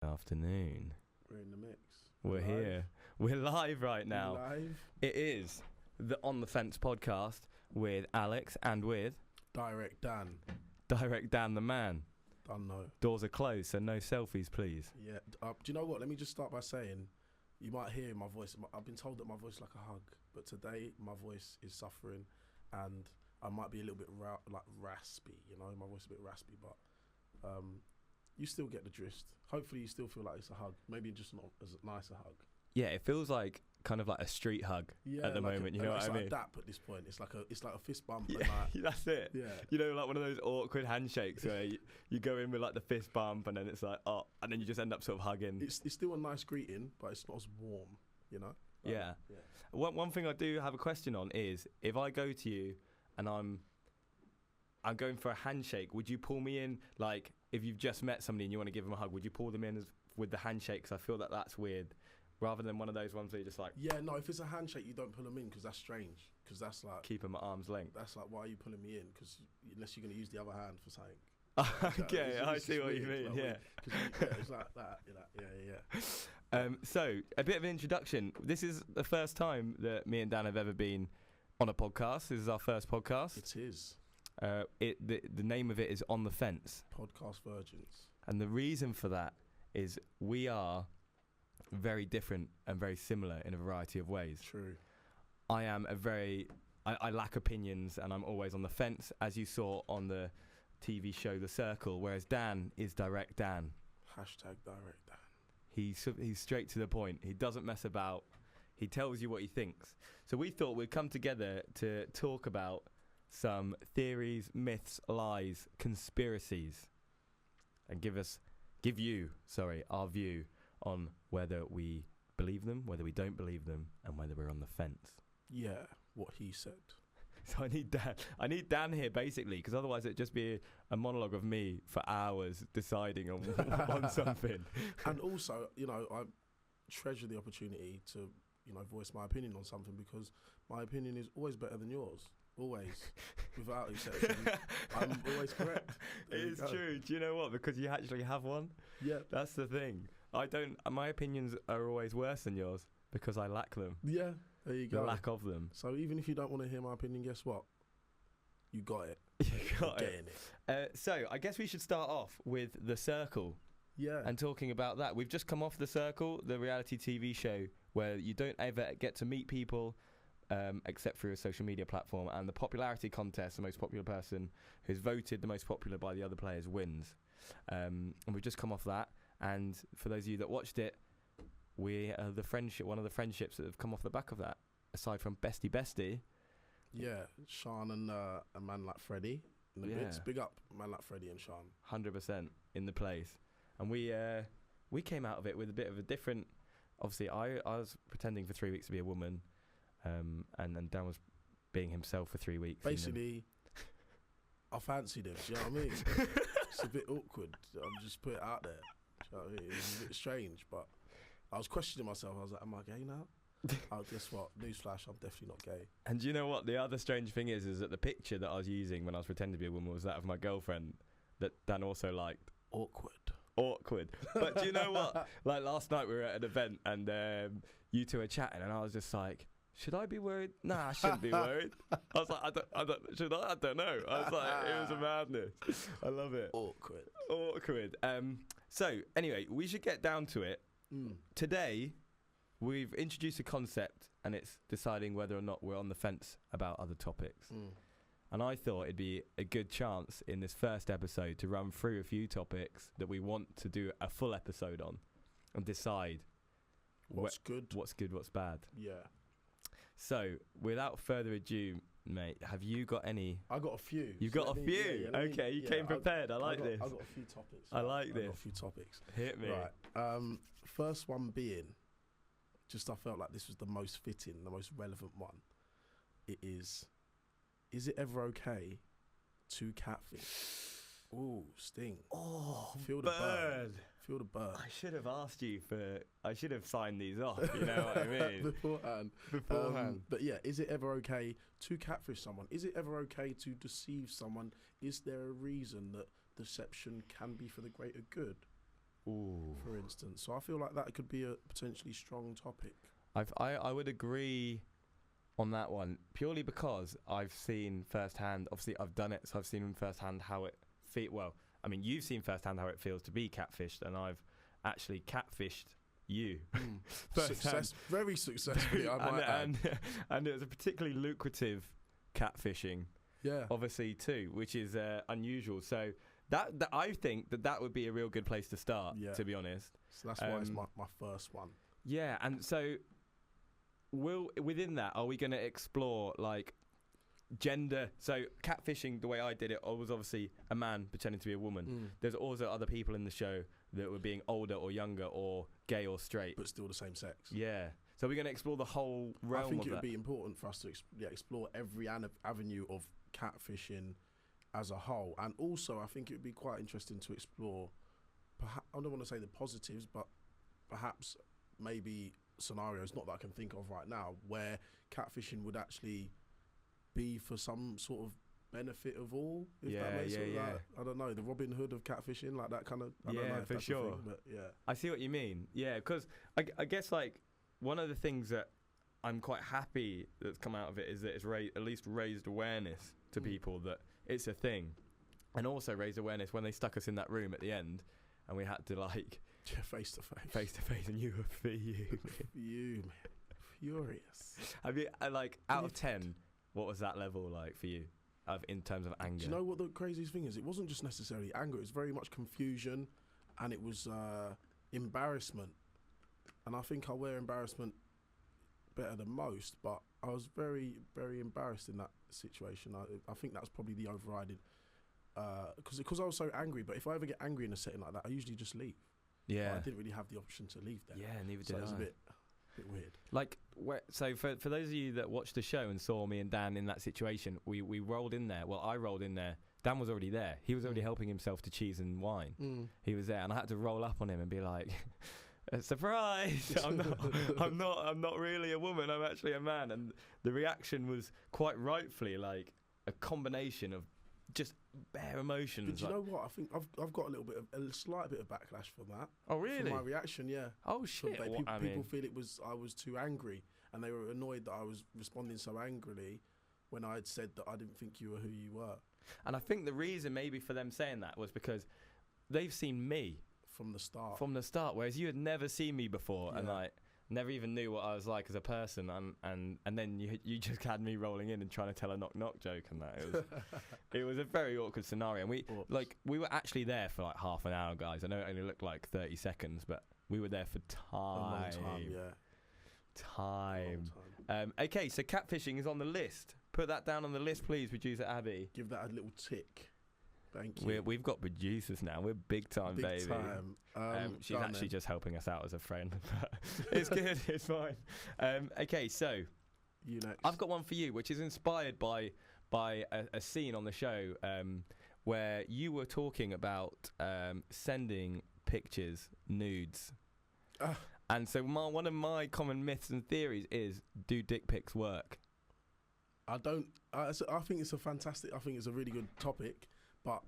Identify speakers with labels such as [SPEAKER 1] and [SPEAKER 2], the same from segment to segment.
[SPEAKER 1] Afternoon.
[SPEAKER 2] We're in the mix.
[SPEAKER 1] We're here. We're live right now.
[SPEAKER 2] Live.
[SPEAKER 1] It is the On the Fence podcast with Alex and with
[SPEAKER 2] Direct Dan.
[SPEAKER 1] Direct Dan the man.
[SPEAKER 2] Don't know.
[SPEAKER 1] Doors are closed, so no selfies, please.
[SPEAKER 2] Yeah. Do you know what? Let me just start by saying, you might hear my voice. I've been told that my voice is like a hug, but today my voice is suffering, and I might be a little bit raspy. You know, my voice is a bit raspy, but you still get the gist. Hopefully you still feel like it's a hug. Maybe just not as nice a hug.
[SPEAKER 1] Yeah, it feels like kind of like a street hug at the moment. You know what I mean?
[SPEAKER 2] It's like a dap at this point. It's like a fist bump.
[SPEAKER 1] Yeah,
[SPEAKER 2] and
[SPEAKER 1] that's it.
[SPEAKER 2] Yeah.
[SPEAKER 1] You know, like one of those awkward handshakes where you go in with like the fist bump and then it's like, oh, and then you just end up sort of hugging.
[SPEAKER 2] It's still a nice greeting, but it's not as warm, you know?
[SPEAKER 1] Yeah. One thing I do have a question on is, if I go to you and I'm going for a handshake, would you pull me in? Like, if you've just met somebody and you want to give them a hug, would you pull them in with the handshake? Because I feel that that's weird, rather than one of those ones where you're just like...
[SPEAKER 2] Yeah, no, if it's a handshake, you don't pull them in, because that's strange. Because that's like...
[SPEAKER 1] Keep them at arm's length.
[SPEAKER 2] That's like, why are you pulling me in? Because unless you're going to use the other hand for something.
[SPEAKER 1] Okay, I see what you mean, yeah.
[SPEAKER 2] It's like that, yeah.
[SPEAKER 1] So, a bit of an introduction. This is the first time that me and Dan have ever been on a podcast. This is our first podcast.
[SPEAKER 2] It is.
[SPEAKER 1] The name of it is On the Fence.
[SPEAKER 2] Podcast Virgins. And
[SPEAKER 1] the reason for that is we are very different and very similar in a variety of ways.
[SPEAKER 2] True.
[SPEAKER 1] I am I lack opinions and I'm always on the fence, as you saw on the TV show The Circle, whereas Dan is Direct Dan.
[SPEAKER 2] Hashtag Direct Dan.
[SPEAKER 1] He's straight to the point. He doesn't mess about. He tells you what he thinks. So we thought we'd come together to talk about some theories, myths, lies, conspiracies, and give you our view on whether we believe them, whether we don't believe them, and whether we're on the fence.
[SPEAKER 2] Yeah, what he said.
[SPEAKER 1] So I need Dan here basically, because otherwise it'd just be a monologue of me for hours deciding on something.
[SPEAKER 2] And also, you know, I treasure the opportunity to, you know, voice my opinion on something, because my opinion is always better than yours. Always, without exception. I'm always correct.
[SPEAKER 1] It is true. Do you know what? Because you actually have one.
[SPEAKER 2] Yeah.
[SPEAKER 1] That's the thing. My opinions are always worse than yours because I lack them.
[SPEAKER 2] Yeah. There you go.
[SPEAKER 1] The lack of them.
[SPEAKER 2] So even if you don't want to hear my opinion, guess what? You got it.
[SPEAKER 1] You got it. So I guess we should start off with The Circle.
[SPEAKER 2] Yeah.
[SPEAKER 1] And talking about that. We've just come off The Circle, the reality TV show where you don't ever get to meet people except through a social media platform, and the popularity contest, the most popular person who's voted the most popular by the other players wins. And we've just come off that, and for those of you that watched it, we are one of the friendships that have come off the back of that, aside from Bestie.
[SPEAKER 2] Yeah, Sean and a man like Freddie in the bits. Big up man like Freddie and Sean.
[SPEAKER 1] 100% in the place. And we came out of it with a bit of a different... Obviously, I was pretending for 3 weeks to be a woman, and then Dan was being himself for 3 weeks.
[SPEAKER 2] Basically, I fancied him. Do you know what I mean? It's a bit awkward. I'll just put it out there. Do you know what I mean? It's a bit strange, but I was questioning myself. I was like, am I gay now? Oh, guess what? Newsflash, I'm definitely not gay.
[SPEAKER 1] And do you know what? The other strange thing is that the picture that I was using when I was pretending to be a woman was that of my girlfriend that Dan also liked.
[SPEAKER 2] Awkward.
[SPEAKER 1] But do you know what? Like last night we were at an event and you two were chatting and I was just like, should I be worried? Nah, I shouldn't be worried. I was like, should I? I don't know. I was like, it was a madness. I love it.
[SPEAKER 2] Awkward.
[SPEAKER 1] So anyway, we should get down to it. Today, we've introduced a concept and it's deciding whether or not we're on the fence about other topics. And I thought it'd be a good chance in this first episode to run through a few topics that we want to do a full episode on and decide
[SPEAKER 2] what's good,
[SPEAKER 1] what's bad.
[SPEAKER 2] Yeah.
[SPEAKER 1] So, without further ado, mate, have you got any?
[SPEAKER 2] I got a few.
[SPEAKER 1] You got a few? Okay, you came prepared. I like this.
[SPEAKER 2] I got a few topics.
[SPEAKER 1] I like this.
[SPEAKER 2] I got a few topics.
[SPEAKER 1] Hit me.
[SPEAKER 2] Right. First one being, I felt like this was the most fitting, the most relevant one. Is it ever okay to catfish? Ooh, sting.
[SPEAKER 1] Oh,
[SPEAKER 2] feel the burn. Feel the burn.
[SPEAKER 1] I should have asked you I should have signed these off, you know what I mean?
[SPEAKER 2] Beforehand. But yeah, is it ever okay to catfish someone? Is it ever okay to deceive someone? Is there a reason that deception can be for the greater good?
[SPEAKER 1] Ooh.
[SPEAKER 2] for instance. So I feel like that could be a potentially strong topic.
[SPEAKER 1] I would agree on that one, purely because I've seen firsthand. Obviously, I've done it, so I've seen firsthand how it well. I mean, you've seen firsthand how it feels to be catfished, and I've actually catfished you.
[SPEAKER 2] Very successfully, I might add.
[SPEAKER 1] And it was a particularly lucrative catfishing,
[SPEAKER 2] Yeah.
[SPEAKER 1] obviously too, which is unusual. So that I think that would be a real good place to start, to be honest.
[SPEAKER 2] So that's why it's my first one.
[SPEAKER 1] Yeah, and so within that, are we going to explore like gender? So catfishing, the way I did it, I was obviously a man pretending to be a woman. There's also other people in the show that were being older or younger or gay or straight,
[SPEAKER 2] but still the same sex.
[SPEAKER 1] Yeah. So we're going to explore the whole realm.
[SPEAKER 2] I think
[SPEAKER 1] of
[SPEAKER 2] it would
[SPEAKER 1] that.
[SPEAKER 2] be important for us to explore every avenue of catfishing as a whole, and also I think it would be quite interesting to explore. Perhaps, I don't want to say the positives, but perhaps maybe scenarios, not that I can think of right now, where catfishing would actually be for some sort of benefit of all. If that makes sense. Like, I don't know, the Robin Hood of catfishing, like that kind of. I don't know if
[SPEAKER 1] for
[SPEAKER 2] that's
[SPEAKER 1] sure.
[SPEAKER 2] a thing, but yeah,
[SPEAKER 1] I see what you mean. Yeah, because I guess like one of the things that I'm quite happy that's come out of it is that it's at least raised awareness to people that it's a thing, and also raised awareness when they stuck us in that room at the end, and we had to like
[SPEAKER 2] face to face,
[SPEAKER 1] and you were
[SPEAKER 2] you man, furious.
[SPEAKER 1] I mean, like out of 10, what was that level like for you, in terms of anger?
[SPEAKER 2] Do you know what the craziest thing is? It wasn't just necessarily anger; it was very much confusion, and it was embarrassment. And I think I wear embarrassment better than most, but I was very, very embarrassed in that situation. I think that's probably the overriding, because I was so angry. But if I ever get angry in a setting like that, I usually just leave.
[SPEAKER 1] Yeah,
[SPEAKER 2] I didn't really have the option to leave there.
[SPEAKER 1] Yeah, neither did I.
[SPEAKER 2] So it was a bit weird.
[SPEAKER 1] Like, so for those of you that watched the show and saw me and Dan in that situation, we rolled in there. Well, I rolled in there. Dan was already there. He was already helping himself to cheese and wine. He was there, and I had to roll up on him and be like, surprise! I'm not really a woman. I'm actually a man. And the reaction was quite rightfully like a combination of just bare emotions.
[SPEAKER 2] But do you know what? I think I've got a slight bit of backlash for that.
[SPEAKER 1] Oh really?
[SPEAKER 2] For my reaction, yeah.
[SPEAKER 1] Oh shit!
[SPEAKER 2] People feel I was too angry, and they were annoyed that I was responding so angrily when I had said that I didn't think you were who you were.
[SPEAKER 1] And I think the reason maybe for them saying that was because they've seen me
[SPEAKER 2] from the start,
[SPEAKER 1] whereas you had never seen me before, and like never even knew what I was like as a person, and then you just had me rolling in and trying to tell a knock joke, and that it was a very awkward scenario. And we were actually there for like half an hour, guys. I know it only looked like 30 seconds, but we were there for time.
[SPEAKER 2] A long time, yeah.
[SPEAKER 1] Time. Okay, so catfishing is on the list. Put that down on the list, please, producer Abby.
[SPEAKER 2] Give that a little tick. Thank you.
[SPEAKER 1] We've got producers now. We're big time, baby. She's actually just helping us out as a friend. It's good. It's fine. Okay, so
[SPEAKER 2] you next.
[SPEAKER 1] I've got one for you, which is inspired by a scene on the show where you were talking about sending pictures, nudes. And so one of my common myths and theories is, do dick pics work?
[SPEAKER 2] I think it's a really good topic. But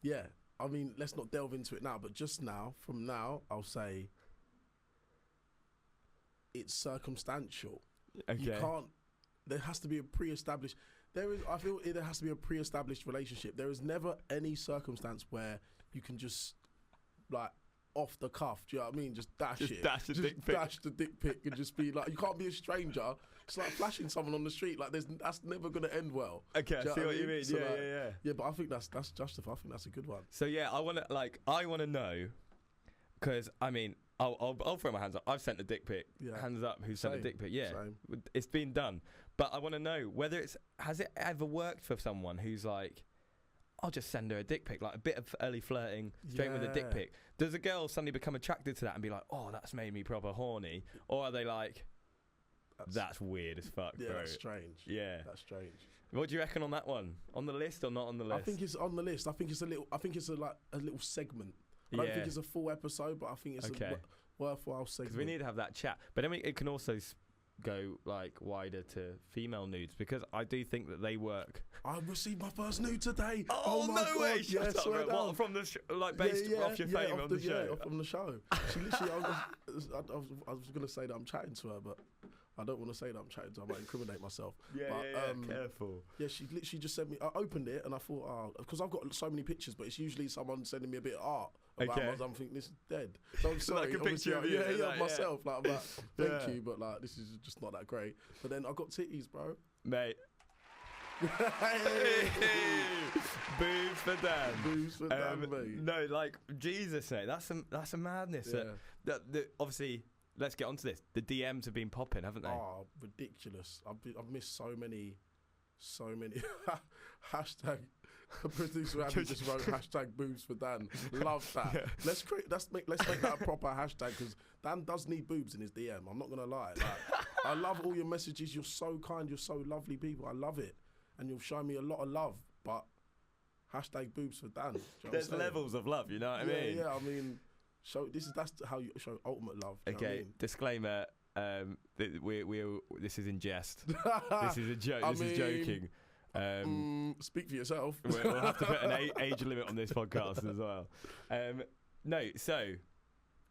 [SPEAKER 2] yeah, I mean, let's not delve into it now. But from now, I'll say it's circumstantial.
[SPEAKER 1] Okay.
[SPEAKER 2] You can't. There has to be a pre-established. I feel there has to be a pre-established relationship. There is never any circumstance where you can just like off the cuff. Do you know what I mean? Just dash it.
[SPEAKER 1] Dash
[SPEAKER 2] the dick pic and just be like, you can't be a stranger. It's like flashing someone on the street. Like that's never going to end well.
[SPEAKER 1] Okay, I see what you mean. So
[SPEAKER 2] yeah. Yeah, but I think that's justified. I think that's a good one.
[SPEAKER 1] So yeah, I want to know, because I mean, I'll throw my hands up. I've sent a dick pic. Yeah. Hands up. Who sent a dick pic? Yeah, same. It's been done. But I want to know whether has it ever worked for someone who's like, I'll just send her a dick pic, like a bit of early flirting, straight with a dick pic. Does a girl suddenly become attracted to that and be like, oh, that's made me proper horny? Or are they like, that's weird as fuck,
[SPEAKER 2] yeah,
[SPEAKER 1] bro?
[SPEAKER 2] That's strange.
[SPEAKER 1] Yeah.
[SPEAKER 2] That's strange.
[SPEAKER 1] What do you reckon on that one? On the list or not on the list?
[SPEAKER 2] I think it's on the list. I think it's a little segment. I don't think it's a full episode, but I think it's a worthwhile segment.
[SPEAKER 1] Because we need to have that chat. But then it can also go like wider to female nudes, because I do think that they work.
[SPEAKER 2] I received my first nude today.
[SPEAKER 1] Oh,
[SPEAKER 2] my
[SPEAKER 1] no
[SPEAKER 2] God.
[SPEAKER 1] way!
[SPEAKER 2] Yeah,
[SPEAKER 1] Shut up,
[SPEAKER 2] swear
[SPEAKER 1] bro.
[SPEAKER 2] down.
[SPEAKER 1] What, from the like based off your fame on the show?
[SPEAKER 2] From the show. She literally, I was going to say that I'm chatting to her, but I don't want to say that I'm chatting to her. I might incriminate myself.
[SPEAKER 1] Careful.
[SPEAKER 2] Yeah, she literally just sent me. I opened it and I thought, because I've got so many pictures, but it's usually someone sending me a bit of art about
[SPEAKER 1] Okay.
[SPEAKER 2] I'm thinking this is dead. So I'm sorry.
[SPEAKER 1] Like a picture of you.
[SPEAKER 2] Of myself. Like, I'm like, thank
[SPEAKER 1] Yeah.
[SPEAKER 2] you, but like this is just not that great. But then I got titties, bro.
[SPEAKER 1] Mate. Boobs for Dan.
[SPEAKER 2] Boobs for Dan, mate.
[SPEAKER 1] No, like Jesus, mate. That's a madness.
[SPEAKER 2] Yeah.
[SPEAKER 1] Obviously, let's get onto this. The DMs have been popping, haven't they?
[SPEAKER 2] Oh, ridiculous! I've missed so many hashtag. The producer Abby just wrote hashtag boobs for Dan. Love that. Yeah. Let's make that a proper hashtag, because Dan does need boobs in his DM. I'm not gonna lie. Like, I love all your messages. You're so kind. You're so lovely people. I love it, and you've shown me a lot of love. But hashtag boobs for Dan.
[SPEAKER 1] There's levels of love. You know what I mean?
[SPEAKER 2] Yeah. I mean, that's how you show ultimate love.
[SPEAKER 1] Okay.
[SPEAKER 2] Know what I mean?
[SPEAKER 1] Disclaimer. This is in jest. This is a joke. This is joking.
[SPEAKER 2] Speak for yourself.
[SPEAKER 1] We'll have to put an age limit on this podcast as well. No, so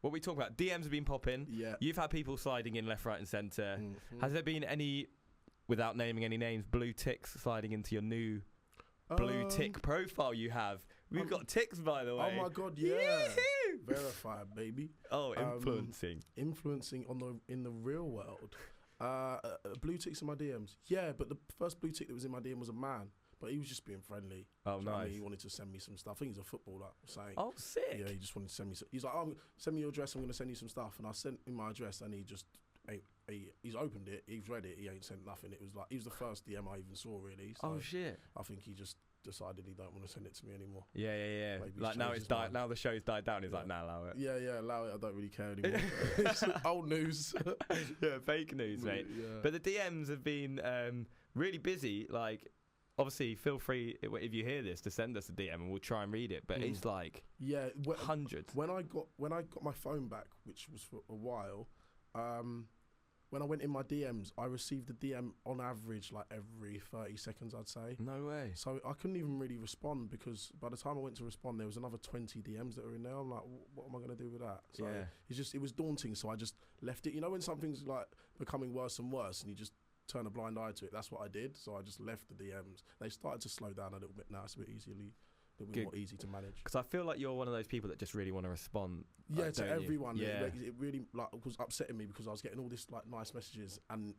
[SPEAKER 1] what we talk about, DMs have been popping.
[SPEAKER 2] Yeah.
[SPEAKER 1] You've had people sliding in left, right, and centre.
[SPEAKER 2] Mm-hmm.
[SPEAKER 1] Has there been any, without naming any names, blue ticks sliding into your new blue tick profile you have? We've got ticks, by the way.
[SPEAKER 2] Oh my God, yeah.
[SPEAKER 1] Yee-hoo!
[SPEAKER 2] Verified, baby.
[SPEAKER 1] Oh, influencing
[SPEAKER 2] in the real world. Blue ticks in my DMs. Yeah, but the first blue tick that was in my DM was a man, but he was just being friendly.
[SPEAKER 1] Oh,
[SPEAKER 2] nice.
[SPEAKER 1] nice.
[SPEAKER 2] He wanted to send me some stuff. I think he's a footballer. Saying.
[SPEAKER 1] Oh, sick.
[SPEAKER 2] Yeah, he just wanted to send me. He's like, oh, send me your address. I'm going to send you some stuff. And I sent him my address, and he's opened it. He's read it. He ain't sent nothing. It was like he was the first DM I even saw, really. So
[SPEAKER 1] oh shit.
[SPEAKER 2] I think he just decided he don't want to send it to me anymore.
[SPEAKER 1] Yeah.
[SPEAKER 2] Maybe
[SPEAKER 1] Like now it's died. Now the show's died down. He's like, nah, allow it.
[SPEAKER 2] Yeah, allow it. I don't really care anymore. It's old news.
[SPEAKER 1] Yeah, fake news, mate.
[SPEAKER 2] Yeah.
[SPEAKER 1] But the DMs have been really busy. Like, obviously, feel free if you hear this to send us a DM and we'll try and read it. But it's like hundreds.
[SPEAKER 2] When I got my phone back, which was for a while, when I went in my DMs, I received a DM on average like every 30 seconds, I'd say.
[SPEAKER 1] No way.
[SPEAKER 2] So I couldn't even really respond, because by the time I went to respond, there was another 20 DMs that were in there. I'm like, what am I going to do with that? So it was daunting. So I just left it. You know, when something's like becoming worse and worse and you just turn a blind eye to it, that's what I did. So I just left the DMs. They started to slow down a little bit now. It's a bit more easy to manage.
[SPEAKER 1] Because I feel like you're one of those people that just really want to respond.
[SPEAKER 2] Yeah,
[SPEAKER 1] like,
[SPEAKER 2] to everyone.
[SPEAKER 1] Yeah.
[SPEAKER 2] It really was upsetting me, because I was getting all this like nice messages, and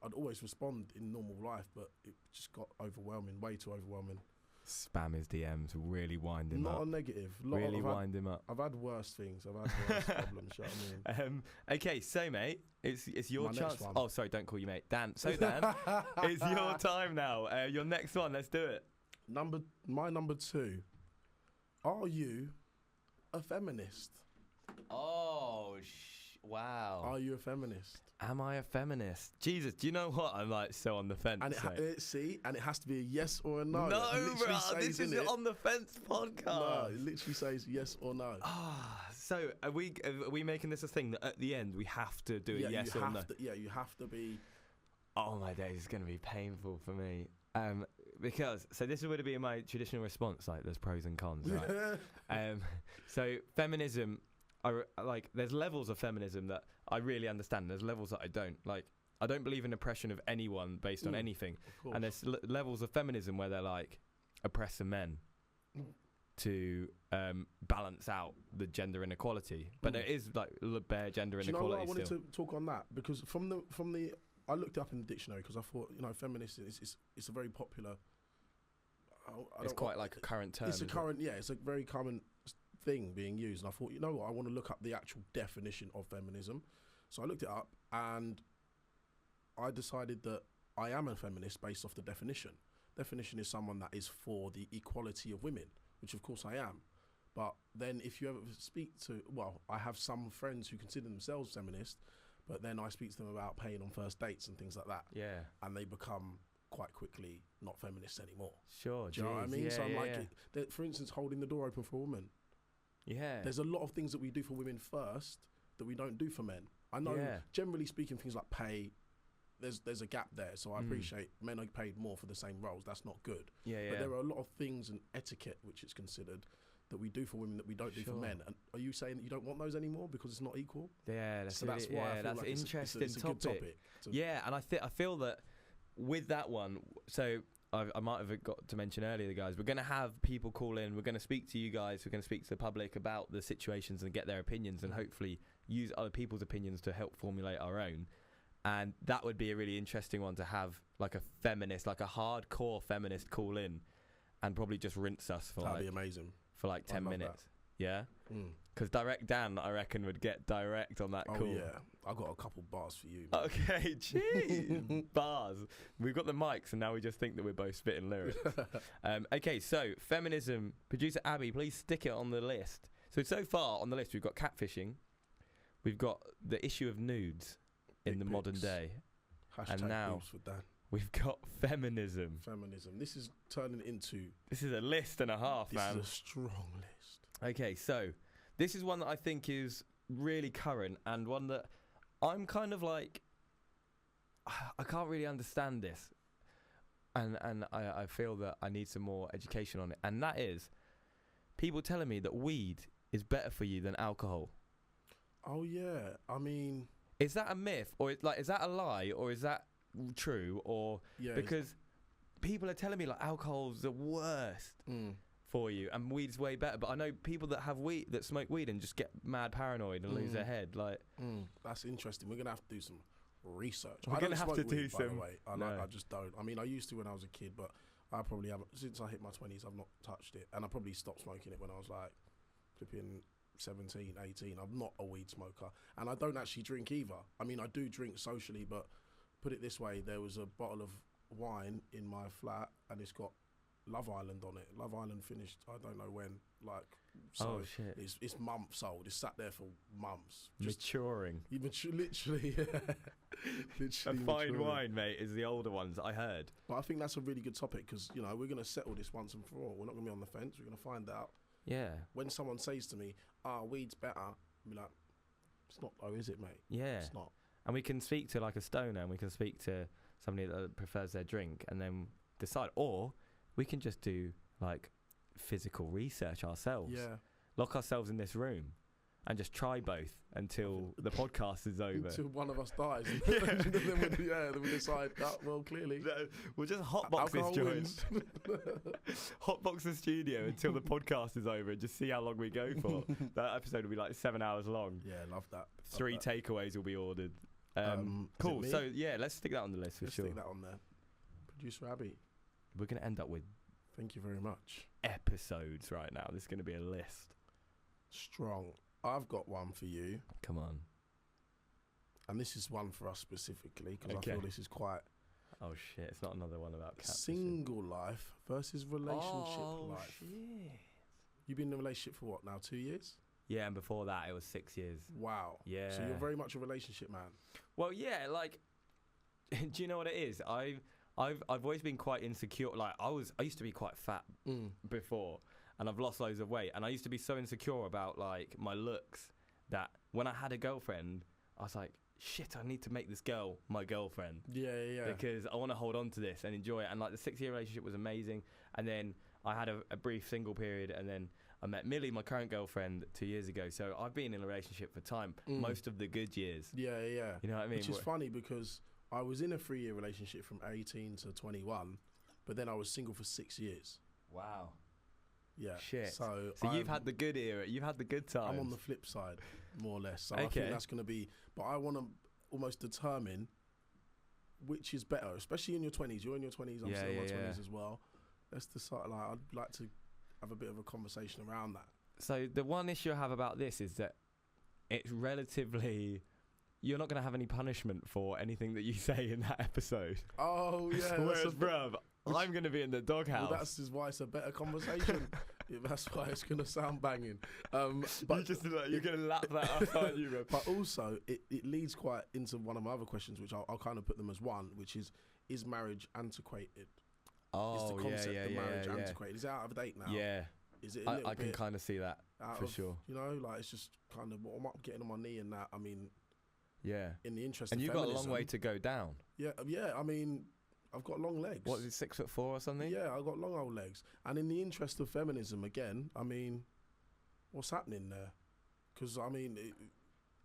[SPEAKER 2] I'd always respond in normal life, but it just got overwhelming, way too overwhelming.
[SPEAKER 1] Spam his DMs, really wind him up.
[SPEAKER 2] Not a negative.
[SPEAKER 1] Really wind him up.
[SPEAKER 2] I've had worse things. I've had worse problems. You know what I mean?
[SPEAKER 1] Okay, so mate, it's your
[SPEAKER 2] My
[SPEAKER 1] chance.
[SPEAKER 2] next one.
[SPEAKER 1] Oh, sorry, don't call you mate. Dan. So Dan, it's your time now. Your next one. Let's do it.
[SPEAKER 2] My number 2. Are you a feminist?
[SPEAKER 1] Oh, wow.
[SPEAKER 2] Are you a feminist?
[SPEAKER 1] Am I a feminist? Jesus, do you know what? I'm like so on the fence.
[SPEAKER 2] And it has to be a yes or a no.
[SPEAKER 1] No, bro, this is on the fence podcast.
[SPEAKER 2] No, it literally says yes or no.
[SPEAKER 1] So are we making this a thing that at the end we have to do a yes or no?
[SPEAKER 2] You have to be.
[SPEAKER 1] Oh my days, it's going to be painful for me. Because this would be my traditional response. Like, there's pros and cons, right? So feminism, there's levels of feminism that I really understand. There's levels that I don't. Like, I don't believe in oppression of anyone based on anything. And there's levels of feminism where they're like oppressor men to balance out the gender inequality. But there is like bare gender inequality.
[SPEAKER 2] You know what? I wanted to talk on that, because from the I looked it up in the dictionary, because I thought, feminist it's a very popular.
[SPEAKER 1] It's quite like a current term.
[SPEAKER 2] It's a very common thing being used, and I thought, you know what, I want to look up the actual definition of feminism. So I looked it up, and I decided that I am a feminist based off the definition. Definition is someone that is for the equality of women, which of course I am. But then if you ever speak to, I have some friends who consider themselves feminist, but then I speak to them about paying on first dates and things like that. Yeah. And they become quite quickly not feminists anymore.
[SPEAKER 1] Sure.
[SPEAKER 2] Do you know what I mean? So I'm like, for instance, holding the door open for a woman.
[SPEAKER 1] Yeah.
[SPEAKER 2] There's a lot of things that we do for women first that we don't do for men. I know, generally speaking, things like pay, there's a gap there. So I appreciate men are paid more for the same roles. That's not good.
[SPEAKER 1] Yeah.
[SPEAKER 2] But there are a lot of things in etiquette which is considered that we do for women that we don't do for men. And are you saying that you don't want those anymore because it's not equal?
[SPEAKER 1] Yeah,
[SPEAKER 2] that's why I feel
[SPEAKER 1] that's
[SPEAKER 2] like
[SPEAKER 1] an interesting
[SPEAKER 2] it's a good topic.
[SPEAKER 1] Yeah, and I feel that with that one, so I might have got to mention earlier, the guys, we're going to have people call in, we're going to speak to you guys, we're going to speak to the public about the situations and get their opinions and hopefully use other people's opinions to help formulate our own. And that would be a really interesting one to have, like a feminist, like a hardcore feminist call in and probably just rinse us for
[SPEAKER 2] That'd be amazing.
[SPEAKER 1] For like 10 minutes. That. Yeah? Because Direct Dan, I reckon, would get direct on that call.
[SPEAKER 2] Oh, yeah. I've got a couple bars for you.
[SPEAKER 1] Man. Okay, geez. Bars. We've got the mics, and now we just think that we're both spitting lyrics. Okay, so feminism. Producer Abby, please stick it on the list. So far on the list, we've got catfishing. We've got the issue of nudes in the modern day.
[SPEAKER 2] Hashtag
[SPEAKER 1] and now
[SPEAKER 2] boobs for Dan.
[SPEAKER 1] We've got feminism.
[SPEAKER 2] This is turning into...
[SPEAKER 1] This is a list and a half, man.
[SPEAKER 2] This is a strong list.
[SPEAKER 1] Okay, so this is one that I think is really current and one that I'm kind of like... I can't really understand this. And I feel that I need some more education on it. And that is people telling me that weed is better for you than alcohol.
[SPEAKER 2] Oh, yeah. I mean...
[SPEAKER 1] Is that a myth? Or is that a lie? Or is that... true? Or because people are telling me like alcohol's the worst for you and weed's way better, but I know people that have weed, that smoke weed and just get mad paranoid and lose their head. Like
[SPEAKER 2] that's interesting. We're gonna have to do some research.
[SPEAKER 1] We're gonna have to do some.
[SPEAKER 2] By the way, I just don't. I mean, I used to when I was a kid, but I probably haven't since I hit my 20s. I've not touched it, and I probably stopped smoking it when I was like flipping 17, 18. I'm not a weed smoker, and I don't actually drink either. I mean, I do drink socially, but put it this way, there was a bottle of wine in my flat and it's got Love Island on it. Love Island finished, I don't know when, like, so
[SPEAKER 1] shit.
[SPEAKER 2] It's months old. It's sat there for months.
[SPEAKER 1] Maturing.
[SPEAKER 2] Literally,
[SPEAKER 1] a fine wine, mate, is the older ones, I heard.
[SPEAKER 2] But I think that's a really good topic because, you know, we're going to settle this once and for all. We're not going to be on the fence. We're going to find out.
[SPEAKER 1] Yeah.
[SPEAKER 2] When someone says to me, weed's better, I'll be like, it's not though, is it, mate?
[SPEAKER 1] Yeah.
[SPEAKER 2] It's not.
[SPEAKER 1] And we can speak to like a stoner and we can speak to somebody that prefers their drink and then decide. Or we can just do like physical research ourselves.
[SPEAKER 2] Yeah.
[SPEAKER 1] Lock ourselves in this room and just try both until the podcast is over.
[SPEAKER 2] Until one of us dies. Then we decide, well, clearly.
[SPEAKER 1] We'll just hotbox this joint. Hotbox the studio until the podcast is over and just see how long we go for. That episode will be like 7 hours long.
[SPEAKER 2] Yeah, love that.
[SPEAKER 1] 3 takeaways will be ordered. Cool. So, yeah, let's stick that on the list for sure.
[SPEAKER 2] Stick that on there. Producer Abby.
[SPEAKER 1] We're going to end up with...
[SPEAKER 2] Thank you very much.
[SPEAKER 1] Episodes right now. This is going to be a list.
[SPEAKER 2] Strong. I've got one for you.
[SPEAKER 1] Come on.
[SPEAKER 2] And this is one for us specifically because I feel this is quite...
[SPEAKER 1] Oh, shit. It's not another one about catfishing.
[SPEAKER 2] Single life versus relationship life.
[SPEAKER 1] Shit.
[SPEAKER 2] You've been in a relationship for what now, 2 years?
[SPEAKER 1] Yeah, and before that it was 6 years.
[SPEAKER 2] Wow.
[SPEAKER 1] Yeah.
[SPEAKER 2] So you're very much a relationship man.
[SPEAKER 1] Well, yeah, like, do you know what it is? I've always been quite insecure. Like, I used to be quite fat before, and I've lost loads of weight. And I used to be so insecure about like my looks that when I had a girlfriend, I was like, shit, I need to make this girl my girlfriend.
[SPEAKER 2] Yeah.
[SPEAKER 1] Because I want to hold on to this and enjoy it. And like the 6-year relationship was amazing. And then I had a brief single period, and then I met Millie, my current girlfriend, 2 years ago. So I've been in a relationship for time, most of the good years.
[SPEAKER 2] Yeah.
[SPEAKER 1] You know what I mean?
[SPEAKER 2] Which is funny because I was in a 3-year relationship from 18 to 21, but then I was single for 6 years.
[SPEAKER 1] Wow.
[SPEAKER 2] Yeah.
[SPEAKER 1] Shit.
[SPEAKER 2] So
[SPEAKER 1] you've had the good era. You've had the good times.
[SPEAKER 2] I'm on the flip side, more or less. So I think that's going to be... But I want to almost determine which is better, especially in your 20s. You're in your 20s. I'm still in my 20s as well. Let's decide. Like, I'd like to have a bit of a conversation around that.
[SPEAKER 1] So the one issue I have about this is that it's relatively... You're not going to have any punishment for anything that you say in that episode.
[SPEAKER 2] Oh, yeah.
[SPEAKER 1] Whereas, bruv, I'm going to be in the doghouse.
[SPEAKER 2] Well, that's why it's a better conversation. That's why it's going to sound banging. But
[SPEAKER 1] you're going to lap that up, aren't you, bro?
[SPEAKER 2] But also, it leads quite into one of my other questions, which I'll kind of put them as one, which is marriage antiquated?
[SPEAKER 1] Oh,
[SPEAKER 2] is the concept of marriage
[SPEAKER 1] yeah.
[SPEAKER 2] antiquated? Is it out of date now?
[SPEAKER 1] Yeah.
[SPEAKER 2] Is it
[SPEAKER 1] I can kind of see that, for sure.
[SPEAKER 2] You know, like, it's just kind of, what I'm getting on my knee and that. I mean...
[SPEAKER 1] Yeah.
[SPEAKER 2] in the interest
[SPEAKER 1] And
[SPEAKER 2] of
[SPEAKER 1] you've got a
[SPEAKER 2] feminism.
[SPEAKER 1] long way to go down.
[SPEAKER 2] Yeah, I mean, I've got long legs.
[SPEAKER 1] What is it, 6'4" or something?
[SPEAKER 2] Yeah, I've got long old legs. And in the interest of feminism, again, I mean, what's happening there? Because, I mean,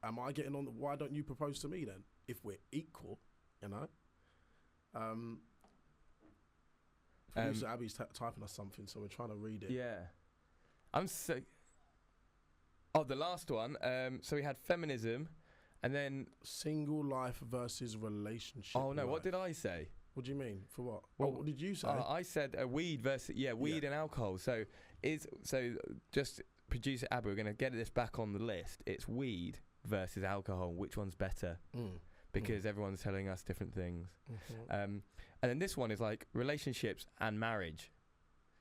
[SPEAKER 2] am I getting on? Why don't you propose to me then? If we're equal, you know? Producer Abby's typing us something, so we're trying to read it.
[SPEAKER 1] Yeah. I'm so... Oh, the last one. So we had feminism, and then...
[SPEAKER 2] Single life versus relationship
[SPEAKER 1] Oh, no,
[SPEAKER 2] life.
[SPEAKER 1] what did I say?
[SPEAKER 2] What do you mean? For what?
[SPEAKER 1] Well,
[SPEAKER 2] what did you say?
[SPEAKER 1] I said weed versus... Yeah, weed and alcohol. So just producer Abby, we're going to get this back on the list. It's weed versus alcohol. Which one's better? Because everyone's telling us different things. And then this one is like relationships and marriage.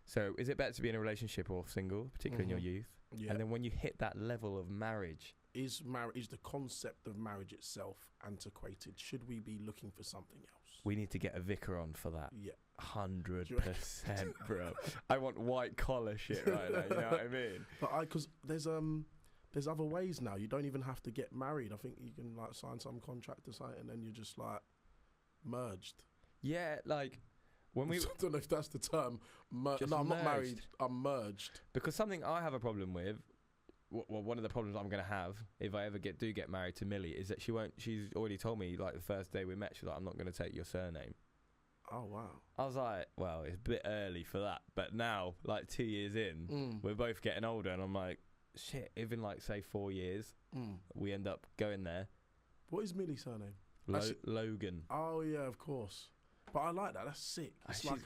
[SPEAKER 1] So is it better to be in a relationship or single, particularly in your youth?
[SPEAKER 2] Yeah.
[SPEAKER 1] And then when you hit that level of marriage...
[SPEAKER 2] Is the concept of marriage itself antiquated? Should we be looking for something else?
[SPEAKER 1] We need to get a vicar on for that.
[SPEAKER 2] Yeah.
[SPEAKER 1] 100%, bro. I want white collar shit right now, you know what I mean?
[SPEAKER 2] But because there's other ways now. You don't even have to get married. I think you can like sign some contract or something, and then you're just like merged.
[SPEAKER 1] Yeah, like when we...
[SPEAKER 2] I don't know if that's the term. No, I'm not married. I'm merged.
[SPEAKER 1] Because something I have a problem with, well, one of the problems I'm going to have if I ever do get married to Millie is that she's already told me, like the first day we met, she's like, I'm not going to take your surname.
[SPEAKER 2] Oh, wow.
[SPEAKER 1] I was like, well, it's a bit early for that. But now, like 2 years in, we're both getting older, and I'm like, shit, even like, say 4 years, we end up going there.
[SPEAKER 2] What is Millie's surname?
[SPEAKER 1] Logan.
[SPEAKER 2] Oh, yeah, of course. But I like that. That's sick. It's like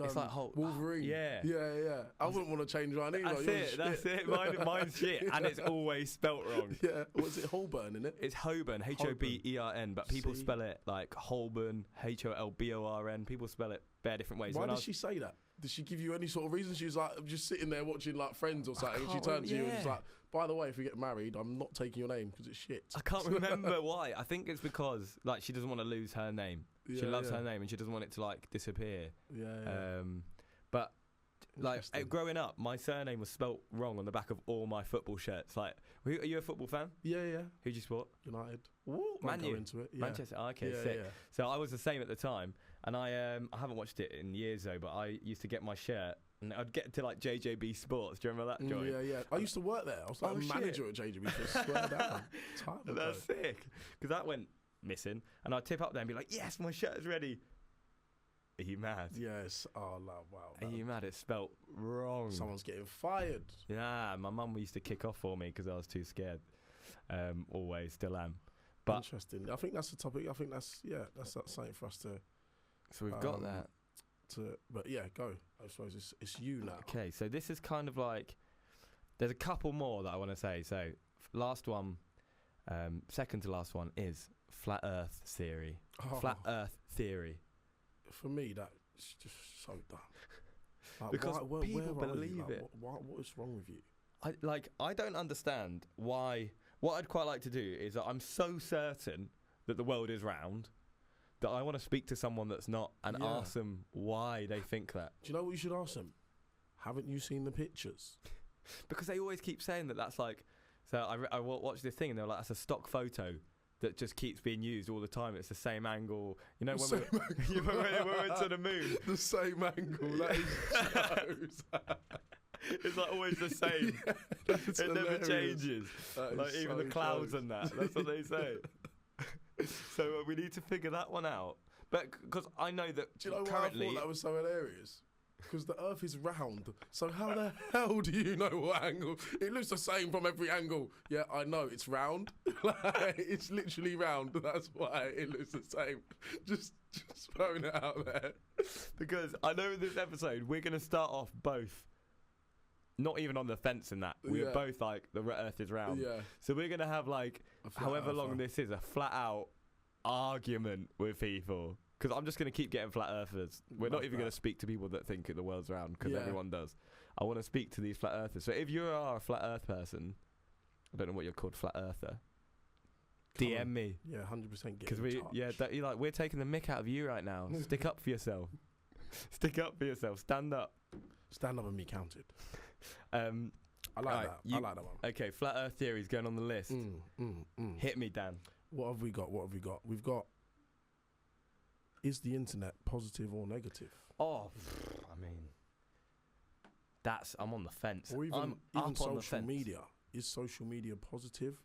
[SPEAKER 2] Wolverine.
[SPEAKER 1] Yeah.
[SPEAKER 2] Yeah. I wouldn't want to change mine either.
[SPEAKER 1] That's it. Mine's shit. And it's always spelt wrong.
[SPEAKER 2] Yeah. What's it? Holborn, isn't it?
[SPEAKER 1] It's Holborn. Hobern. But people spell it like Holborn, Holborn. People spell it bare different ways.
[SPEAKER 2] Why did she say that? Did she give you any sort of reason? She was like just sitting there watching like Friends or something, and she turned to you and was like, by the way, if we get married, I'm not taking your name because it's shit.
[SPEAKER 1] I can't remember why. I think it's because like she doesn't want to lose her name. She loves her name and she doesn't want it to like disappear.
[SPEAKER 2] Yeah.
[SPEAKER 1] But like growing up, my surname was spelt wrong on the back of all my football shirts. Like, are you a football fan?
[SPEAKER 2] Yeah.
[SPEAKER 1] Who'd you support?
[SPEAKER 2] United.
[SPEAKER 1] Ooh, Man U.
[SPEAKER 2] Into it. Yeah.
[SPEAKER 1] Manchester. Oh, okay, sick. Yeah. So I was the same at the time, and I haven't watched it in years though. But I used to get my shirt, and I'd get to like JJB Sports. Do you remember that, Joey?
[SPEAKER 2] Yeah. I used to work there. I was like a manager at JJB. So swear down.
[SPEAKER 1] That's sick. Because that went missing, and I'd tip up there and be like, "Yes, my shirt is ready." Are you mad?
[SPEAKER 2] Yes. Oh, wow.
[SPEAKER 1] Are you mad? It's spelt wrong.
[SPEAKER 2] Someone's getting fired.
[SPEAKER 1] Yeah, my mum used to kick off for me because I was too scared. Always, still am. But
[SPEAKER 2] interesting. I think that's the topic. I think that's something for us to.
[SPEAKER 1] So we've got that.
[SPEAKER 2] But yeah, go. I suppose it's you now.
[SPEAKER 1] Okay, so this is kind of like, there's a couple more that I want to say. So last one, second to last one is flat Earth theory. Flat Earth theory.
[SPEAKER 2] For me, that's just so dumb. Like,
[SPEAKER 1] because people believe it.
[SPEAKER 2] What is wrong with you?
[SPEAKER 1] I don't understand why. What I'd quite like to do is that I'm so certain that the world is round that I want to speak to someone that's not and ask them why they think that.
[SPEAKER 2] Do you know what you should ask them? Haven't you seen the pictures?
[SPEAKER 1] Because they always keep saying that that's like. So I watched this thing and they're like, that's a stock photo that just keeps being used all the time. It's the same angle. You know, when we went to the moon.
[SPEAKER 2] The same angle. That is so
[SPEAKER 1] it's like always the same. It never changes. Like even the clouds and that. That's what they say. So we need to figure that one out. But because I know that
[SPEAKER 2] do you know
[SPEAKER 1] currently,
[SPEAKER 2] why I thought that was so hilarious? Because the Earth is round. So how the hell do you know what angle? It looks the same from every angle. Yeah, I know. It's round. It's literally round. That's why it looks the same. Just throwing it out there.
[SPEAKER 1] Because I know in this episode, we're going to start off both not even on the fence in that. We're both like, the Earth is round.
[SPEAKER 2] Yeah.
[SPEAKER 1] So we're going to have like, however long this is, a flat out argument with people. Because I'm just going to keep getting flat earthers. We're not even going to speak to people that think the world's round, because everyone does. I want to speak to these flat earthers. So if you are a flat earth person, I don't know what you're called, flat earther, DM me.
[SPEAKER 2] Yeah, 100% get
[SPEAKER 1] because we're taking the mick out of you right now. Stick up for yourself. Stick up for yourself. Stand up.
[SPEAKER 2] Stand up and be counted.
[SPEAKER 1] I
[SPEAKER 2] like that. I like that one.
[SPEAKER 1] Okay, flat earth theory is going on the list. Hit me, Dan.
[SPEAKER 2] What have we got? We've got, is the internet positive or negative?
[SPEAKER 1] Oh, I mean, I'm on the fence.
[SPEAKER 2] Or even
[SPEAKER 1] I'm up on the
[SPEAKER 2] social
[SPEAKER 1] fence.
[SPEAKER 2] media. Is social media positive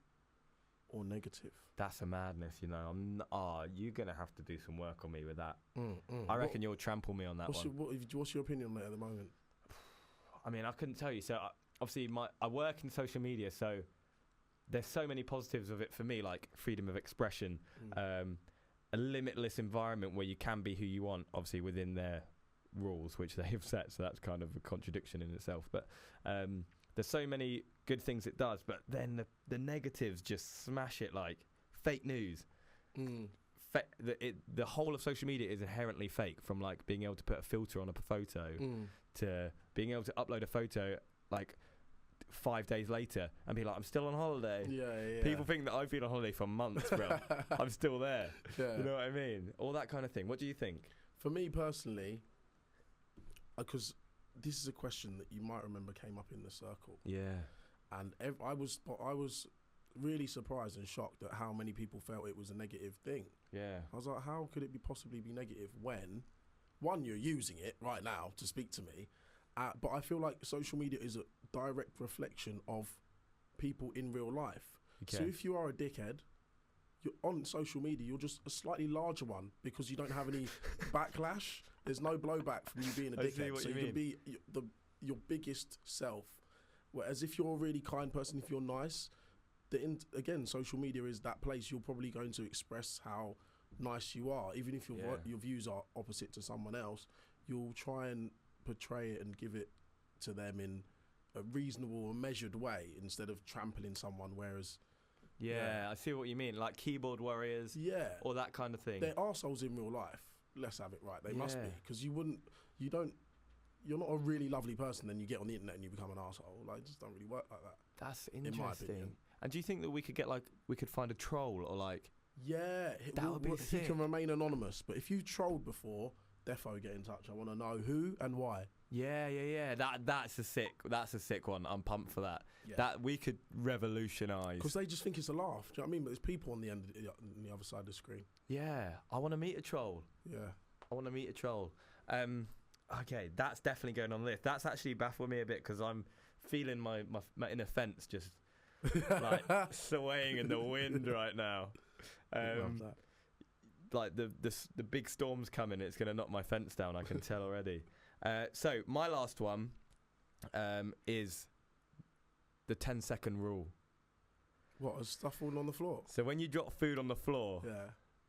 [SPEAKER 2] or negative?
[SPEAKER 1] That's a madness, you know. You're gonna have to do some work on me with that. I reckon you'll trample me on that one.
[SPEAKER 2] What's your opinion on it at the moment?
[SPEAKER 1] I mean, I couldn't tell you. So obviously, I work in social media, so there's so many positives of it for me, like freedom of expression, a limitless environment where you can be who you want, obviously within their rules, which they have set. So that's kind of a contradiction in itself. But there's so many good things it does, but then the negatives just smash it, like fake news. The whole of social media is inherently fake, from like being able to put a filter on a photo to being able to upload a photo like 5 days later and be like, I'm still on holiday.
[SPEAKER 2] Yeah.
[SPEAKER 1] People think that I've been on holiday for months, bro. I'm still there.
[SPEAKER 2] Yeah.
[SPEAKER 1] You know what I mean? All that kind of thing. What do you think?
[SPEAKER 2] For me personally, because this is a question that you might remember came up in the circle.
[SPEAKER 1] Yeah.
[SPEAKER 2] And I was really surprised and shocked at how many people felt it was a negative thing.
[SPEAKER 1] Yeah.
[SPEAKER 2] I was like, how could it possibly be negative when, one, you're using it right now to speak to me, but I feel like social media is a direct reflection of people in real life.
[SPEAKER 1] Okay.
[SPEAKER 2] So if you are a dickhead, you're on social media, you're just a slightly larger one because you don't have any backlash. There's no blowback from you being a dickhead. So you can be your biggest self. Whereas if you're a really kind person, if you're nice, again, social media is that place you're probably going to express how nice you are. Even if your views are opposite to someone else, you'll try and portray it and give it to them in a reasonable and measured way instead of trampling someone. Whereas
[SPEAKER 1] I see what you mean, like keyboard warriors, or that kind of thing.
[SPEAKER 2] They're arseholes in real life. Let's have it right. They must be, because you're not a really lovely person, then you get on the internet and you become an arsehole. Like, it just don't really work like that.
[SPEAKER 1] That's interesting.
[SPEAKER 2] In my opinion.
[SPEAKER 1] And do you think that we could find a troll or like?
[SPEAKER 2] Yeah,
[SPEAKER 1] that would be sick.
[SPEAKER 2] He can remain anonymous, but if you've trolled before, defo get in touch. I want to know who and why.
[SPEAKER 1] Yeah. That's a sick one. I'm pumped for that.
[SPEAKER 2] Yeah.
[SPEAKER 1] That we could revolutionise.
[SPEAKER 2] Because they just think it's a laugh. Do you know what I mean? But there's people on the other side of the screen.
[SPEAKER 1] Yeah, I want to meet a troll.
[SPEAKER 2] Yeah,
[SPEAKER 1] I want to meet a troll. Okay, that's definitely going on the list. That's actually baffled me a bit because I'm feeling my inner fence just like swaying in the wind right now.
[SPEAKER 2] Love that.
[SPEAKER 1] Like the big storm's coming. It's going to knock my fence down. I can tell already. So my last one is the 10-second rule.
[SPEAKER 2] What, is stuff falling on the floor?
[SPEAKER 1] So when you drop food on the floor,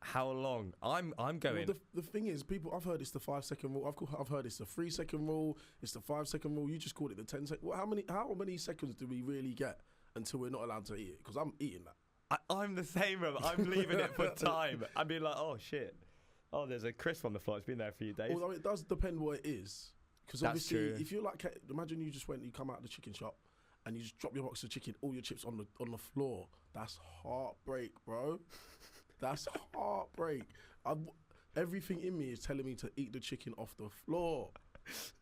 [SPEAKER 1] how long? I'm going.
[SPEAKER 2] Well, the thing is, I've heard it's the 5-second rule. I've heard it's the 3-second rule. It's the 5-second rule. You just called it the 10-second. Well, how many seconds do we really get until we're not allowed to eat it? Because I'm eating that.
[SPEAKER 1] I'm the same. I'm leaving it for time. I'm being like, oh shit. Oh, there's a crisp on the floor. It's been there for a few days.
[SPEAKER 2] Although it does depend what it is. Because obviously, if you're like, imagine you come out of the chicken shop and you just drop your box of chicken, all your chips on the floor. That's heartbreak, bro. That's heartbreak. Everything in me is telling me to eat the chicken off the floor,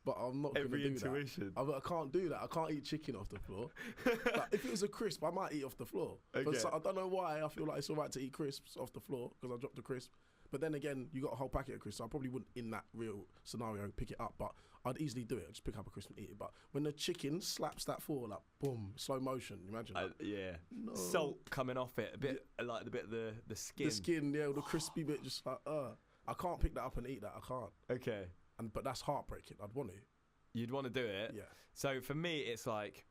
[SPEAKER 2] but I'm not going to do
[SPEAKER 1] intuition.
[SPEAKER 2] that. I can't do that. I can't eat chicken off the floor. Like, if it was a crisp, I might eat off the floor.
[SPEAKER 1] Okay.
[SPEAKER 2] But I don't know why I feel like it's all right to eat crisps off the floor because I dropped the crisp. But then again, you got a whole packet of crisps, so I probably wouldn't, in that real scenario, pick it up. But I'd easily do it. I'd just pick up a crisp and eat it. But when the chicken slaps that floor, like, boom, slow motion, imagine that.
[SPEAKER 1] Yeah.
[SPEAKER 2] No.
[SPEAKER 1] Salt coming off it, a bit like the bit of the skin.
[SPEAKER 2] The skin, the crispy bit, just like, I can't pick that up and eat that. I can't.
[SPEAKER 1] Okay.
[SPEAKER 2] But that's heartbreaking. I'd want to.
[SPEAKER 1] You'd want to do it?
[SPEAKER 2] Yeah.
[SPEAKER 1] So for me, it's like,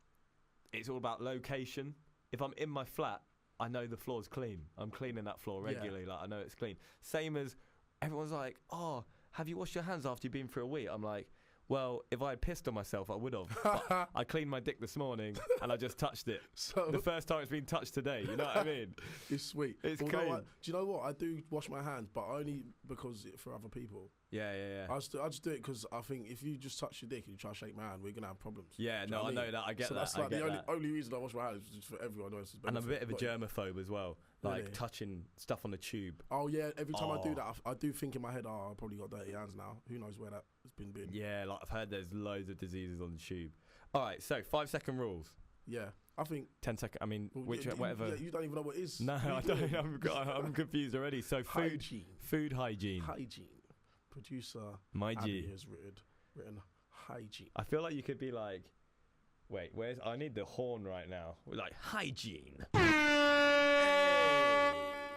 [SPEAKER 1] it's all about location. If I'm in my flat, I know the floor's clean. I'm cleaning that floor regularly. Like, I know it's clean. Same as everyone's like, oh, have you washed your hands after you've been for a week? I'm like, well, if I had pissed on myself, I would have. But I cleaned my dick this morning and I just touched it. So the first time it's been touched today. You know what I mean?
[SPEAKER 2] It's sweet.
[SPEAKER 1] It's clean.
[SPEAKER 2] Do you know what? I do wash my hands, but only because for other people.
[SPEAKER 1] Yeah.
[SPEAKER 2] I just do it because I think if you just touch your dick and you try to shake my hand, we're going to have problems.
[SPEAKER 1] Yeah, no, I know that. I get that.
[SPEAKER 2] That's like the only reason I wash my hands is just for everyone else's benefit.
[SPEAKER 1] And I'm a bit of a germaphobe as well. Like touching stuff on the tube.
[SPEAKER 2] Oh yeah, every time I do that, I do think in my head, I probably got dirty hands now. Who knows where that has been?
[SPEAKER 1] Yeah, like I've heard there's loads of diseases on the tube. All right, so 5-second rules.
[SPEAKER 2] Yeah. I think
[SPEAKER 1] 10 seconds. I mean,
[SPEAKER 2] well,
[SPEAKER 1] whatever.
[SPEAKER 2] Yeah, you don't even know what it is.
[SPEAKER 1] No, I don't. I'm confused already. So
[SPEAKER 2] Hygiene.
[SPEAKER 1] Food hygiene.
[SPEAKER 2] Hygiene. Producer
[SPEAKER 1] My
[SPEAKER 2] Abby
[SPEAKER 1] G.
[SPEAKER 2] has written hygiene.
[SPEAKER 1] I feel like you could be like, wait, where's? I need the horn right now. We're like hygiene.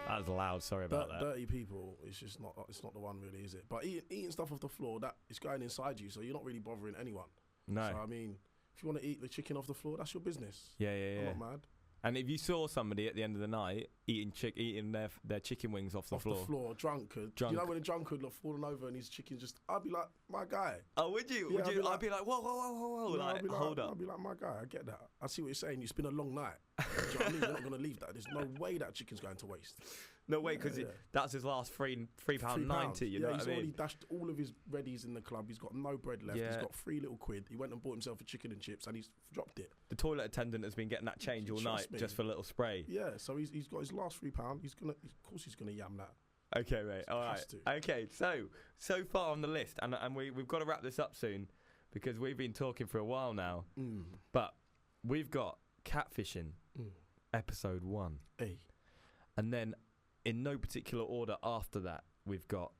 [SPEAKER 1] That was loud. Sorry about that.
[SPEAKER 2] Dirty people. It's just not. It's not the one, really, is it? But eating stuff off the floor, that is going inside you, so you're not really bothering anyone.
[SPEAKER 1] No.
[SPEAKER 2] So I mean, if you want to eat the chicken off the floor, that's your business.
[SPEAKER 1] Yeah.
[SPEAKER 2] I'm not mad.
[SPEAKER 1] And if you saw somebody at the end of the night eating their chicken wings off the floor,
[SPEAKER 2] drunkard. You know when a drunkard falling over and his chicken just, I'd be like, my guy.
[SPEAKER 1] Oh, would you?
[SPEAKER 2] Yeah,
[SPEAKER 1] I'd be like, whoa,
[SPEAKER 2] No,
[SPEAKER 1] like, hold up.
[SPEAKER 2] I'd be like, my guy, I get that. I see what you're saying. It's been a long night. Do you know what I mean? You're not going to leave that. There's no way that chicken's going to waste.
[SPEAKER 1] No way, because that's his last £3.90. You know what I mean?
[SPEAKER 2] He's already dashed all of his readies in the club. He's got no bread left.
[SPEAKER 1] Yeah.
[SPEAKER 2] He's got £3 He went and bought himself a chicken and chips, and he's dropped it.
[SPEAKER 1] The toilet attendant has been getting that change all night just for a little spray.
[SPEAKER 2] Yeah, so he's got his last £3. Of course he's gonna yam that.
[SPEAKER 1] Okay, mate. All right. Okay, so far on the list, and we've got to wrap this up soon because we've been talking for a while now. But we've got catfishing, episode 1, and then in no particular order after that, we've got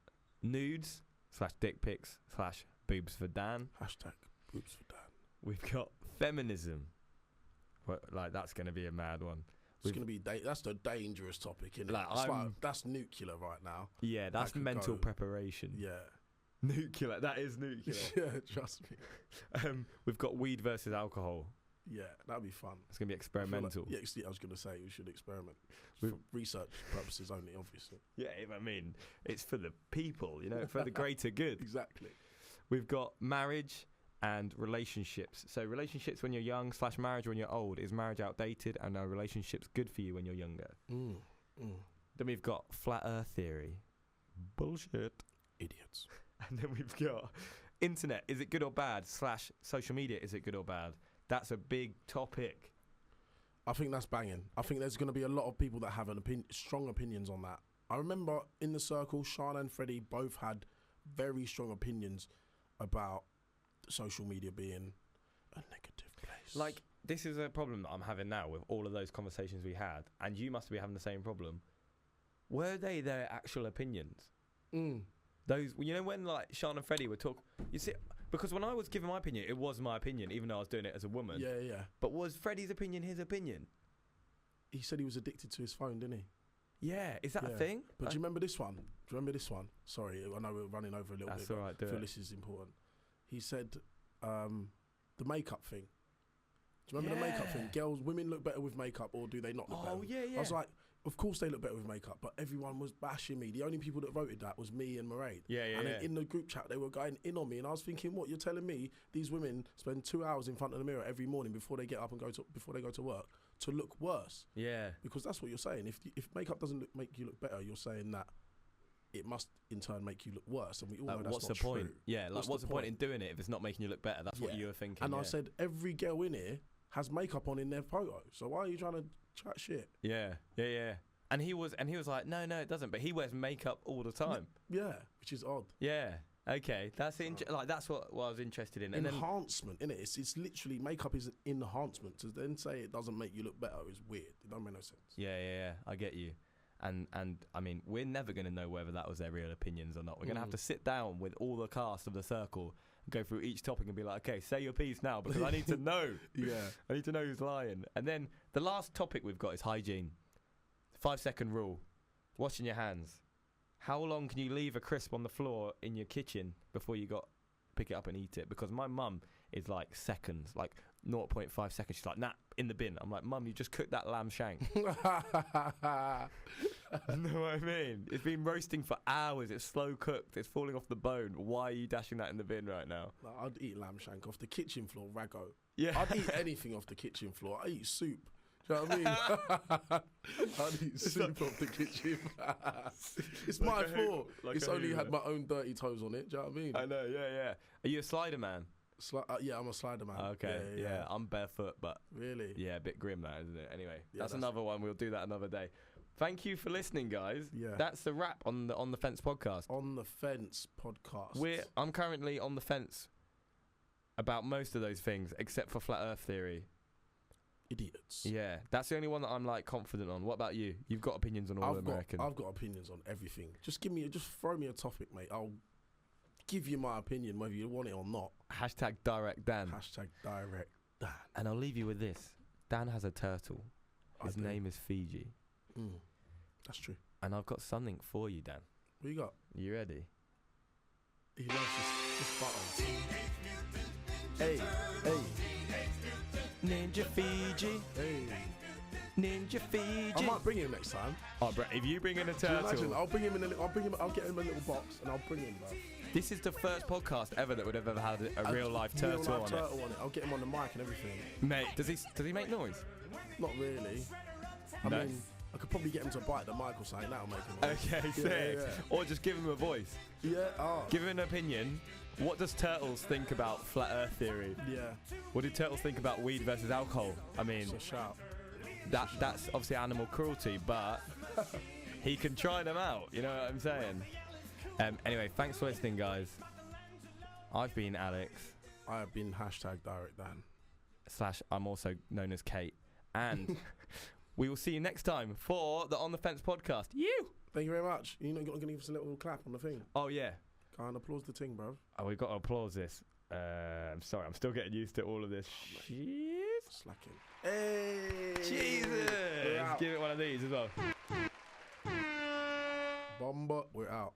[SPEAKER 1] nudes / dick pics / boobs for Dan.
[SPEAKER 2] # boobs for Dan.
[SPEAKER 1] We've got feminism. Like that's going to be a mad one.
[SPEAKER 2] It's going to be that's the dangerous topic, isn't it? That's nuclear right now.
[SPEAKER 1] Yeah, that's mental preparation.
[SPEAKER 2] Yeah.
[SPEAKER 1] Nuclear. That is nuclear.
[SPEAKER 2] Yeah, trust me.
[SPEAKER 1] We've got weed versus alcohol.
[SPEAKER 2] Yeah, that'd be fun.
[SPEAKER 1] It's going to be experimental.
[SPEAKER 2] I was going to say we should experiment. For research purposes only, obviously.
[SPEAKER 1] Yeah, I mean, it's for the people, for the greater good.
[SPEAKER 2] Exactly.
[SPEAKER 1] We've got marriage and relationships. So relationships when you're young / marriage when you're old. Is marriage outdated and are relationships good for you when you're younger? Then we've got flat earth theory. Bullshit.
[SPEAKER 2] Idiots.
[SPEAKER 1] And then we've got internet. Is it good or bad? / social media. Is it good or bad? That's a big topic.
[SPEAKER 2] I think that's banging. I think there's going to be a lot of people that have strong opinions on that. I remember in the circle, Sean and Freddie both had very strong opinions about social media being a negative place.
[SPEAKER 1] Like, this is a problem that I'm having now with all of those conversations we had, and you must be having the same problem. Were they their actual opinions? Those, when like Sean and Freddie would talk, you see, because when I was giving my opinion, it was my opinion, even though I was doing it as a woman.
[SPEAKER 2] Yeah.
[SPEAKER 1] But was Freddie's opinion his opinion?
[SPEAKER 2] He said he was addicted to his phone, didn't he?
[SPEAKER 1] Yeah, is that a thing?
[SPEAKER 2] But do you remember this one? Sorry, I know we're running over a little bit.
[SPEAKER 1] That's all right,
[SPEAKER 2] I feel this is important. He said the makeup thing. Do you remember the makeup thing? Women look better with makeup, or do they not look better?
[SPEAKER 1] Oh, yeah.
[SPEAKER 2] I was like, of course they look better with makeup, but everyone was bashing me. The only people that voted that was me and Mairead. And then in the group chat, they were going in on me, and I was thinking, what, you're telling me these women spend 2 hours in front of the mirror every morning before they get up and before they go to work to look worse?
[SPEAKER 1] Yeah.
[SPEAKER 2] Because that's what you're saying. If makeup doesn't make you look better, you're saying that it must in turn make you look worse, and we all know that's
[SPEAKER 1] what's
[SPEAKER 2] not
[SPEAKER 1] the point?
[SPEAKER 2] true.
[SPEAKER 1] Yeah, like what's the point in doing it if it's not making you look better? That's what you were thinking.
[SPEAKER 2] And I said, every girl in here has makeup on in their photo, so why are you trying to chat shit?
[SPEAKER 1] Yeah. And he was like, no, it doesn't. But he wears makeup all the time.
[SPEAKER 2] Yeah, which is odd.
[SPEAKER 1] Yeah. Okay, that's that's what I was interested in. And
[SPEAKER 2] enhancement, innit? It's literally, makeup is an enhancement. To then say it doesn't make you look better is weird. It don't make no sense.
[SPEAKER 1] Yeah. I get you. And I mean, we're never going to know whether that was their real opinions or not. We're going to have to sit down with all the cast of the circle and go through each topic and be like, okay, say your piece now because I need to know. I need to know who's lying. And then the last topic we've got is hygiene. 5-second rule. Washing your hands. How long can you leave a crisp on the floor in your kitchen before you pick it up and eat it? Because my mum is like seconds, like 0.5 seconds. She's like, nah, in the bin. I'm like, Mum, you just cooked that lamb shank. You know what I mean? It's been roasting for hours. It's slow cooked. It's falling off the bone. Why are you dashing that in the bin right now?
[SPEAKER 2] I'd eat lamb shank off the kitchen floor, rago.
[SPEAKER 1] Yeah.
[SPEAKER 2] I'd eat anything off the kitchen floor. I eat soup. Do you know what I mean? I'd eat soup off the kitchen. It's like my floor. It's only had my own dirty toes on it. Do you know what I mean?
[SPEAKER 1] I know, yeah. Are you a slider man?
[SPEAKER 2] Yeah, I'm a slider man.
[SPEAKER 1] Okay, yeah. I'm barefoot, but
[SPEAKER 2] really,
[SPEAKER 1] yeah, a bit grim that, isn't it? Anyway, that's another one. We'll do that another day. Thank you for listening, guys. Yeah, that's the wrap on the Fence podcast.
[SPEAKER 2] On the Fence podcast.
[SPEAKER 1] I'm currently on the fence about most of those things, except for flat Earth theory.
[SPEAKER 2] idiots.
[SPEAKER 1] Yeah, that's the only one that I'm like confident on. What about you? You've got opinions on all American.
[SPEAKER 2] I've got opinions on everything. Just throw me a topic, mate. I'll give you my opinion whether you want it or not.
[SPEAKER 1] Hashtag direct Dan.
[SPEAKER 2] Hashtag direct Dan.
[SPEAKER 1] And I'll leave you with this. Dan has a turtle. His name is Fiji.
[SPEAKER 2] That's true.
[SPEAKER 1] And I've got something for you, Dan.
[SPEAKER 2] What you got?
[SPEAKER 1] You ready?
[SPEAKER 2] He loves this button.
[SPEAKER 1] Hey, Ninja Fiji.
[SPEAKER 2] Hey.
[SPEAKER 1] Ninja Fiji.
[SPEAKER 2] I might bring him next time.
[SPEAKER 1] Oh, bro, if you bring in a turtle.
[SPEAKER 2] Imagine, I'll get him in a little box and I'll bring him, bro.
[SPEAKER 1] This is the first podcast ever that would have ever had a real life turtle on it.
[SPEAKER 2] I'll get him on the mic and everything.
[SPEAKER 1] Mate, does he make noise?
[SPEAKER 2] Not really. I mean, I could probably get him to bite the mic or something. That'll make him noise.
[SPEAKER 1] Okay, sick. Yeah. Or just give him a voice.
[SPEAKER 2] Yeah.
[SPEAKER 1] Give him an opinion. What does turtles think about flat Earth theory?
[SPEAKER 2] Yeah.
[SPEAKER 1] What do turtles think about weed versus alcohol? I mean,
[SPEAKER 2] so shout.
[SPEAKER 1] That's obviously animal cruelty, but he can try them out. You know what I'm saying? Anyway, thanks for listening, guys. I've been Alex.
[SPEAKER 2] I have been hashtag direct Dan.
[SPEAKER 1] / I'm also known as Kate. And we will see you next time for the On the Fence podcast.
[SPEAKER 2] Thank you very much. You know, you're going to give us a little clap on the thing.
[SPEAKER 1] Oh, yeah.
[SPEAKER 2] Go and applause the ting, bruv.
[SPEAKER 1] Oh, we've got to applause this. I'm sorry, I'm still getting used to all of this shit.
[SPEAKER 2] Slacking. Hey!
[SPEAKER 1] Jesus! Give it one of these as well.
[SPEAKER 2] Bomba, we're out.